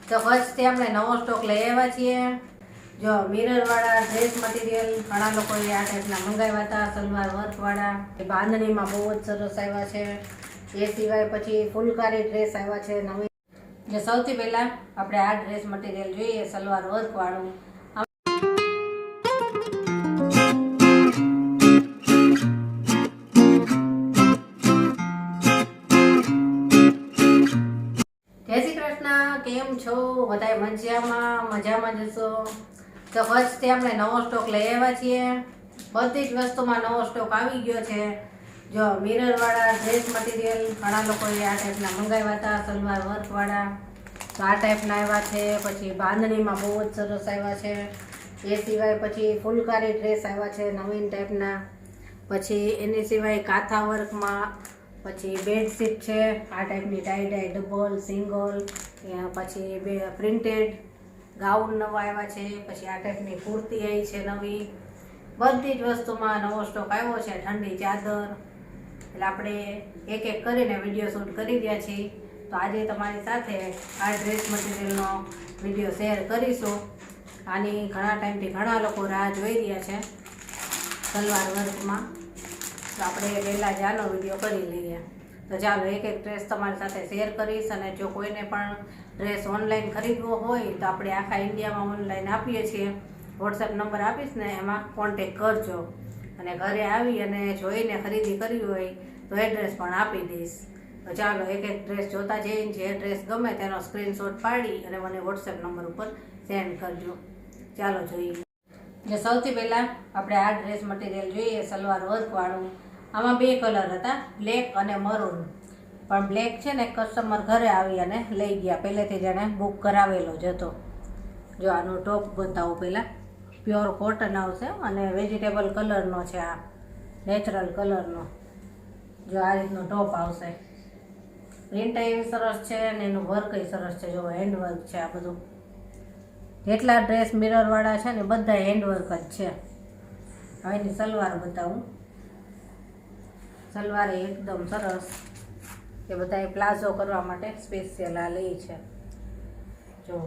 તો કચ્છથી આપણે નવો સ્ટોક લઈ આવ્યા છીએ। જો મિરરવાળા ડ્રેસ મટીરિયલ ઘણા લોકોએ આ ટાઈપના મંગાવ્યા હતા, સલવાર વર્કવાળા, એ બાંધણીમાં બહુ જ સરસ આવ્યા છે। એ સિવાય પછી ફૂલકારી ડ્રેસ આવ્યા છે નવી। જે સૌથી પહેલાં આપણે આ ડ્રેસ મટીરિયલ જોઈએ, સલવાર વર્કવાળું। જય શ્રી કૃષ્ણ, કેમ છો બધાય? મજામાં જશો। તો કચ્છથી આપણે નવો સ્ટોક લઈ આવ્યા છીએ। બધી જ વસ્તુમાં નવો સ્ટોક આવી ગયો છે। જો મિરરવાળા ડ્રેસ મટીરિયલ ઘણા લોકોએ આ ટાઈપના મંગાવ્યા હતા, સલવાર વર્કવાળા, તો આ ટાઈપના આવ્યા છે। પછી બાંધણીમાં બહુ જ સરસ આવ્યા છે। એ સિવાય પછી ફૂલકારી ડ્રેસ આવ્યા છે નવીન ટાઈપના। પછી એની સિવાય કાથા વર્કમાં, પછી બેડશીટ છે આ ટાઈપની ટાઈ ડાઈ ડબલ સિંગલ, પછી બે પ્રિન્ટેડ ગાઉન નવા આવ્યા છે। પછી આ ટાઈપની કુર્તી આવી છે નવી। બધી જ વસ્તુમાં નવો સ્ટોક આવ્યો છે। ઠંડી ચાદર, એટલે આપણે એક એક કરીને વિડીયો શૂટ કરી રહ્યા છીએ। તો આજે તમારી સાથે આ ડ્રેસ મટીરિયલનો વિડીયો શેર કરીશું। આની ઘણા ટાઈમથી ઘણા લોકો રાહ જોઈ રહ્યા છે સલવાર વર્કમાં, તો આપણે પહેલાં જ આનો વિડીયો કરી લઈએ। તો ચાલો એક એક ડ્રેસ તમારી સાથે શેર કરીશ। અને જો કોઈને પણ ડ્રેસ ઓનલાઈન ખરીદવો હોય તો આપણે આખા ઇન્ડિયામાં ઓનલાઈન આપીએ છીએ। વોટ્સએપ નંબર આપીશ ને, એમાં કોન્ટેક કરજો। અને ઘરે આવી અને જોઈને ખરીદી કરવી હોય તો એડ્રેસ પણ આપી દઈશ। તો ચાલો એક એક ડ્રેસ જોતા જઈને જે ડ્રેસ ગમે તેનો સ્ક્રીનશોટ પાડી અને મને વોટ્સએપ નંબર ઉપર સેન્ડ કરજો। ચાલો જોઈએ। જે સૌથી પહેલાં આપણે આ ડ્રેસ મટીરિયલ જોઈએ, સલવાર વર્કવાળું। આમાં બે કલર હતા, બ્લેક અને મરૂન। પણ બ્લેક છે ને કસ્ટમર ઘરે આવી અને લઈ ગયા, પહેલેથી જ એને બુક કરાવેલો જ હતો। જો આનો ટોપ બતાવું પહેલાં, પ્યોર કોટન આવશે અને વેજીટેબલ કલરનો છે, આ નેચરલ કલરનો। જો આ રીતનો ટોપ આવશે। પ્રિન્ટ એવી સરસ છે અને એનું વર્ક સરસ છે। જો હેન્ડ વર્ક છે આ બધું। જેટલા ડ્રેસ મિરરવાળા છે ને બધા હેન્ડ વર્ક જ છે। હવે એની સલવાર બતાવું। સલવાર એકદમ સરસ, એ બધા પ્લાઝો કરવા માટે સ્પેશિયલ આ લઈ છે। જો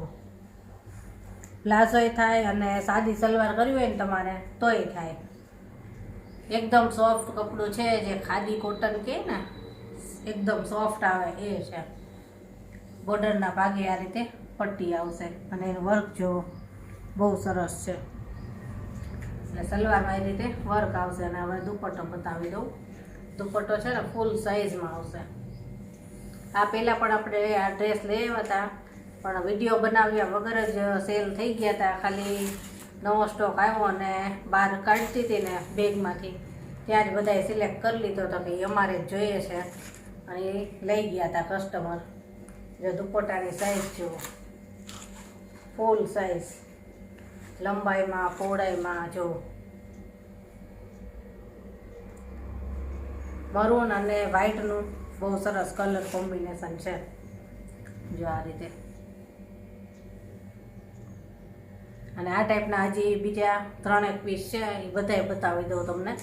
પ્લાઝોય થાય અને સાદી સલવાર કરવી હોય ને તમારે તોય થાય। એકદમ સોફ્ટ કપડું છે, જે ખાદી કોટન કહે ને એકદમ સોફ્ટ આવે એ છે। બોર્ડરના ભાગે આ રીતે પટ્ટી આવશે અને એનું વર્ક જો બહુ સરસ છે। એટલે સલવારમાં એ રીતે વર્ક આવશે। અને હવે દુપટ્ટો બતાવી દઉં। દુપટ્ટો છે ને ફૂલ સાઇઝમાં આવશે। આ પહેલાં પણ આપણે આ ડ્રેસ લઈ આવ્યા હતા, પણ વિડીયો બનાવ્યા વગર જ સેલ થઈ ગયા હતા। ખાલી નવો સ્ટોક આવ્યો અને બહાર કાઢતી હતી ને બેગમાંથી, ત્યાં જ બધાએ સિલેક્ટ કરી લીધો હતો કે અમારે જ જોઈએ છે, અને એ લઈ ગયા હતા કસ્ટમર। જો દુપટ્ટાની સાઇઝ જુઓ, ફૂલ સાઇઝ, લંબાઈમાં પહોળાઈમાં। જો મરૂન અને વ્હાઈટનું બહુ સરસ કલર કોમ્બિનેશન છે। જો આ રીતે। અને આ ટાઈપના હજી બીજા 3 પીસ છે, એ બધાય બતાવી દઉં તમને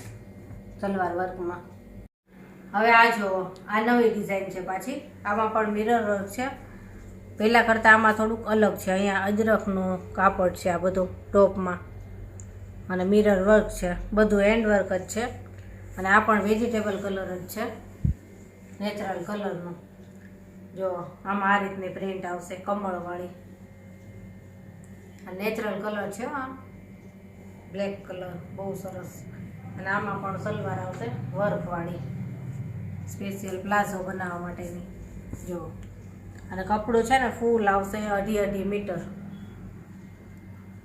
સલવાર વર્કમાં। હવે આ જુઓ, આ નવી ડિઝાઇન છે પાછી। આમાં પણ મિરર વર્ક છે, પહેલાં કરતાં આમાં થોડુંક અલગ છે। અહીંયા અજરખનું કાપડ છે આ બધું ટોપમાં, અને મિરર વર્ક છે, બધું હેન્ડ વર્ક જ છે। અને આ પણ વેજીટેબલ કલર જ છે, નેચરલ કલરનો। જો આમાં આ રીતની પ્રિન્ટ આવશે કમળવાળી, નેચરલ કલર છે આ બ્લેક કલર, બહુ સરસ। અને આમાં પણ સલવાર આવશે વર્કવાળી, સ્પેશિયલ પ્લાઝો બનાવવા માટેની। જો અને કપડું છે ને ફૂલ આવશે, 2.5 મીટર,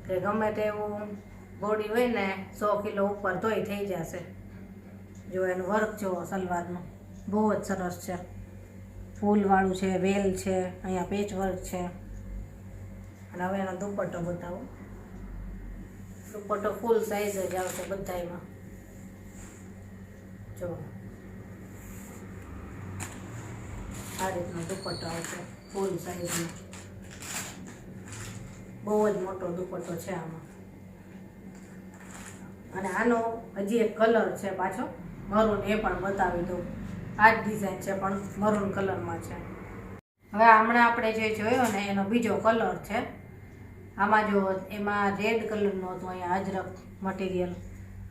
કે ગમે તેવું બોડી હોય ને 100 કિલો ઉપર તોય થઈ જશે। જો એનું વર્ક જુઓ સલવારનું, બહુ જ સરસ છે। ફૂલવાળું છે, વેલ છે, અહીંયા પેચ વર્ક છે। અને હવે એનો દુપટ્ટો બતાવું। દુપટ્ટો ફૂલ સાઇઝ જ આવશે બધાયમાં। જો આ રીતનો દુપટ્ટો આવશે ફૂલ સાઇઝનો, બહુ જ મોટો દુપટ્ટો છે આમાં। અને આનો હજી એક કલર છે પાછો મરૂન, એ પણ બતાવી દઉં। આ જ ડિઝાઇન છે પણ મરૂન કલરમાં છે। હવે હમણાં આપણે જે જોયો ને એનો બીજો કલર છે. આમાં જો એમાં રેડ કલરનો હતો, અહીંયા અજરક મટીરિયલ,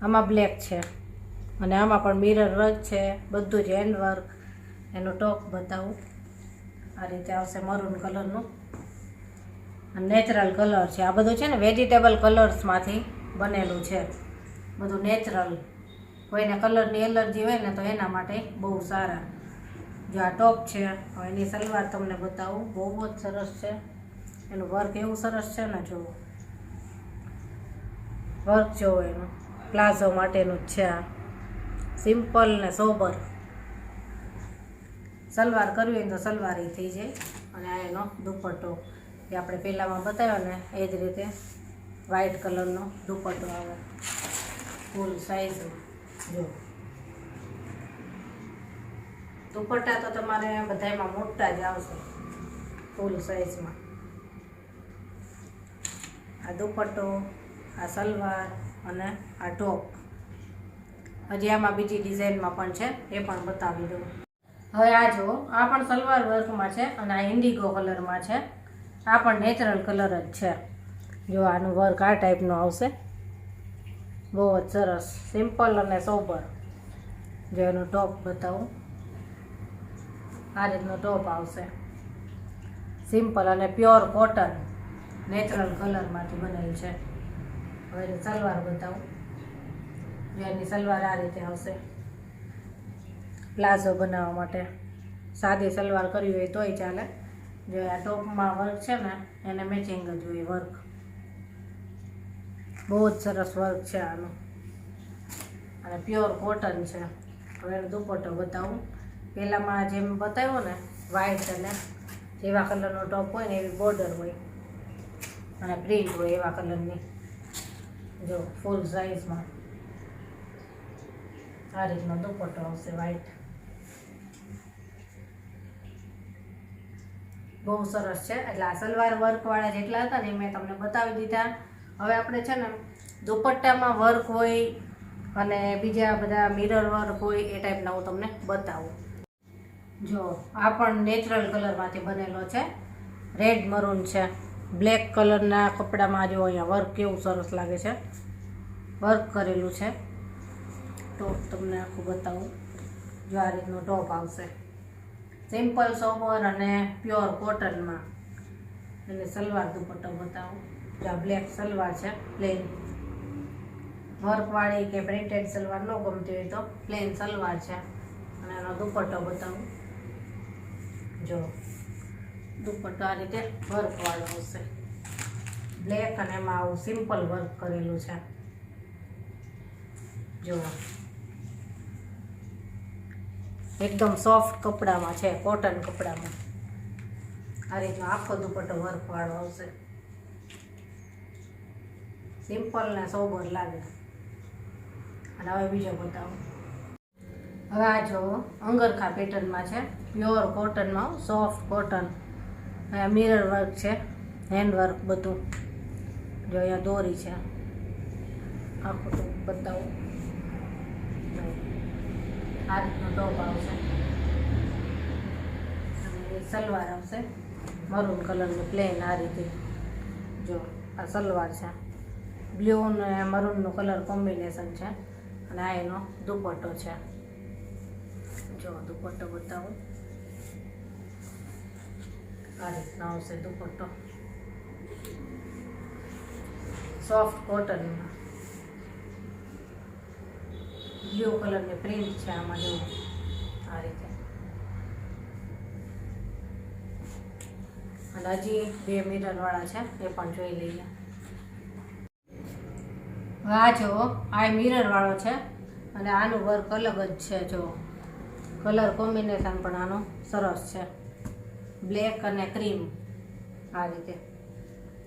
આમાં બ્લેક છે અને આમાં પણ મિરર વર્ક છે, બધું જ હેન્ડ વર્ક. એનું ટોપ બતાવું, આ રીતે આવશે મરૂન કલરનું નેચરલ કલર છે. આ બધું છે ને વેજીટેબલ કલર્સમાંથી બનેલું છે, બધું નેચરલ. કોઈને કલરની એલર્જી હોય ને તો એના માટે બહુ સારા. જો આ ટોપ છે, હવે એની સલવાર તમને બતાવું, બહુ જ સરસ છે. એનું વર્ક એવું સરસ છે ને, જુઓ વર્ક જુઓ એનું, પ્લાઝો માટેનું જ છે આ, સિમ્પલ ને સોબર. સલવાર કરવી હોય તો સલવાર થઈ જાય. અને આ એનો દુપટ્ટો જે આપણે પહેલાંમાં બતાવ્યો ને એ જ રીતે વ્હાઇટ કલરનો દુપટ્ટો આવે ફૂલ સાઇઝમાં. જો દુપટ્ટા તો તમારે બધામાં મોટા જ આવશે ફૂલ સાઇઝમાં. આ દુપટ્ટો, આ સલવાર અને આ ટોપ. હજી આમાં બીજી ડિઝાઇનમાં પણ છે, એ પણ બતાવી દઉં. હવે આ જુઓ, આ પણ સલવાર વર્કમાં છે અને આ ઇન્ડિગો કલરમાં છે. આ પણ નેચરલ કલર જ છે. જો આનું વર્ક આ ટાઈપનું આવશે, બહુ જ સરસ, સિમ્પલ અને સોબર. જો એનું ટોપ બતાવું, આ રીતનો ટોપ આવશે, સિમ્પલ અને પ્યોર કોટન નેચરલ કલરમાંથી બનેલ છે. હવે એની સલવાર બતાવું, જો એની સલવાર આ રીતે આવશે. પ્લાઝો બનાવવા માટે સાદી સલવાર કરવી હોય તોય ચાલે. જો આ ટોપમાં વર્ક છે ને એને મેચિંગ જ હોય વર્ક, બહુ જ સરસ વર્ક છે આનું અને પ્યોર કોટન છે. હવે એનો દુપટ્ટો બતાવું. પહેલાંમાં જેમ બતાવ્યો ને વ્હાઇટ અને જેવા કલરનો ટોપ હોય ને એવી બોર્ડર હોય અને પ્રિન્ટ હોય એવા કલરની. જો ફૂલ સાઇઝમાં આ રીતનો દુપટ્ટો આવશે વ્હાઇટ, બહુ સરસ છે. એટલે આ સલવાર વર્કવાળા જેટલા હતા ને એ મેં તમને બતાવી દીધા. હવે આપણે છે ને દુપટ્ટામાં વર્ક હોય અને બીજા બધા મિરર વર્ક હોય એ ટાઈપના હું તમને બતાવું. જો આ પણ નેચરલ કલરમાંથી બનેલો છે, રેડ મરૂન છે. બ્લેક કલરના કપડામાં જો અહીંયા વર્ક કેવું સરસ લાગે છે, વર્ક કરેલું છે. ટોપ તમને આખું બતાવું. જો આ રીતનો ટોપ આવશે, સિમ્પલ સોબર અને પ્યોર કોટનમાં. એને સલવાર દુપટ્ટો બતાવું. જો આ બ્લેક સલવાર છે, પ્લેન. વર્કવાળી કે પ્રિન્ટેડ સલવાર ન ગમતી હોય તો પ્લેન સલવાર છે. અને એનો દુપટ્ટો બતાવું. જો દુપટ્ટો આ રીતે વર્કવાળો હશે, બ્લેક અને એમાં આવું સિમ્પલ વર્ક કરેલું છે. જો એકદમ સોફ્ટ કપડામાં છે, કોટન કપડામાં. આ રીતનો આખો દુપટ્ટો વર્કવાળો આવશે, સિમ્પલ ને સોબર લાગે. અને હવે બીજો બતાવો. હવે આ જો અંગરખા પેટર્નમાં છે, પ્યોર કોટનમાં, સોફ્ટ કોટન. અહીંયા મિરર વર્ક છે, હેન્ડ વર્ક બધું. જો અહીંયા દોરી છે, આખું તો બતાવું. આ રીતનો ટોપ આવશે અને સલવાર આવશે મરૂન કલરની પ્લેન. આ રીતે જો આ સલવાર છે, બ્લુ અને મરૂનનું કલર કોમ્બિનેશન છે. અને આ એનો દુપટ્ટો છે. જો દુપટ્ટો બતાવું, આ રીતનો આવશે દુપટ્ટો, સોફ્ટ કોટનમાં. બ્લુ કલરની પ્રિન્ટ છે આમાં, જો આ રીતે. અને હજી બે મિરરવાળા છે, એ પણ જોઈ લઈએ. આ જો આ મિરરવાળો છે અને આનું વર્ક અલગ જ છે. જો કલર કોમ્બિનેશન પણ આનું સરસ છે, બ્લેક અને ક્રીમ આ રીતે.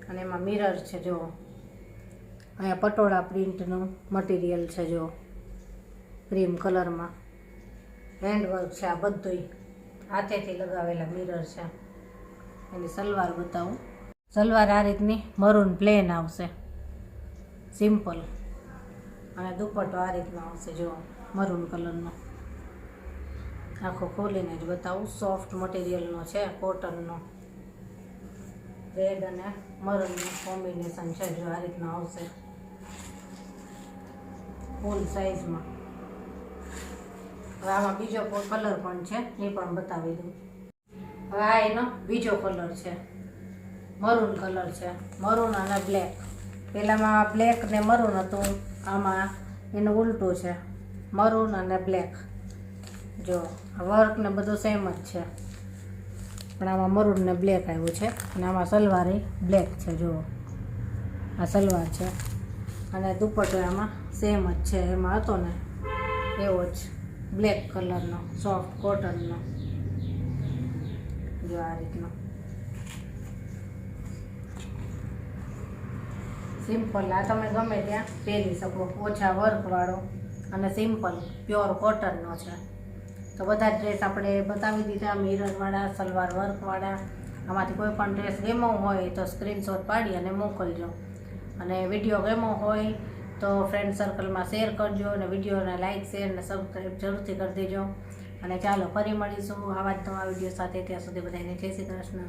અને એમાં મિરર છે. જો અહીંયા પટોળા પ્રિન્ટનું મટીરિયલ છે, જો ક્રીમ કલરમાં. હેન્ડવર્ક છે આ બધુંય, હાથેથી લગાવેલા મિરર છે. એની સલવાર બતાવું. સલવાર આ રીતની મરૂન પ્લેન આવશે, સિમ્પલ. અને દુપટ્ટો આ રીતનો આવશે, જો મરૂન કલરનો. આખો ખોલીને જ બતાવું. સોફ્ટ મટીરિયલનો છે, કોટનનો. રેડ અને મરૂનનું કોમ્બિનેશન છે. જો આ રીતના આવશે ફૂલ સાઈઝમાં. હવે આમાં બીજો કલર પણ છે, એ પણ બતાવી દઉં. હવે આ એનો બીજો કલર છે, મરૂન કલર છે. મરૂન અને બ્લેક. પહેલામાં બ્લેક ને મરૂન હતું, આમાં એનું ઉલટું છે, મરૂન અને બ્લેક. જો વર્ક ને બધું સેમ જ છે, પણ આમાં મરૂન ને બ્લેક આવ્યું છે. અને આમાં સલવાર બ્લેક છે. જુઓ આ સલવાર છે અને દુપટ્ટો આમાં સેમ જ છે, એમાં હતો ને એવો જ બ્લેક કલરનો સોફ્ટ કોટનનો. જો આ રીતનો સિમ્પલ. આ તમે ગમે ત્યાં પહેરી શકો. ઓછા વર્કવાળો અને સિમ્પલ પ્યોર કોટનનો છે. તો બધા ડ્રેસ આપણે બતાવી દીધા, મિરરવાળા, સલવાર વર્કવાળા. આમાંથી કોઈ પણ ડ્રેસ ગમ્યો હોય તો સ્ક્રીનશોટ પાડી અને મોકલજો. અને વિડીયો ગમ્યો હોય તો ફ્રેન્ડ સર્કલમાં શેર કરજો અને વિડીયોને લાઇક, શેર અને સબસ્ક્રાઈબ જરૂરથી કરી દેજો. અને ચાલો ફરી મળીશું આવા જ નવા વિડીયો સાથે. ત્યાં સુધી બધાને જય શ્રી કૃષ્ણ.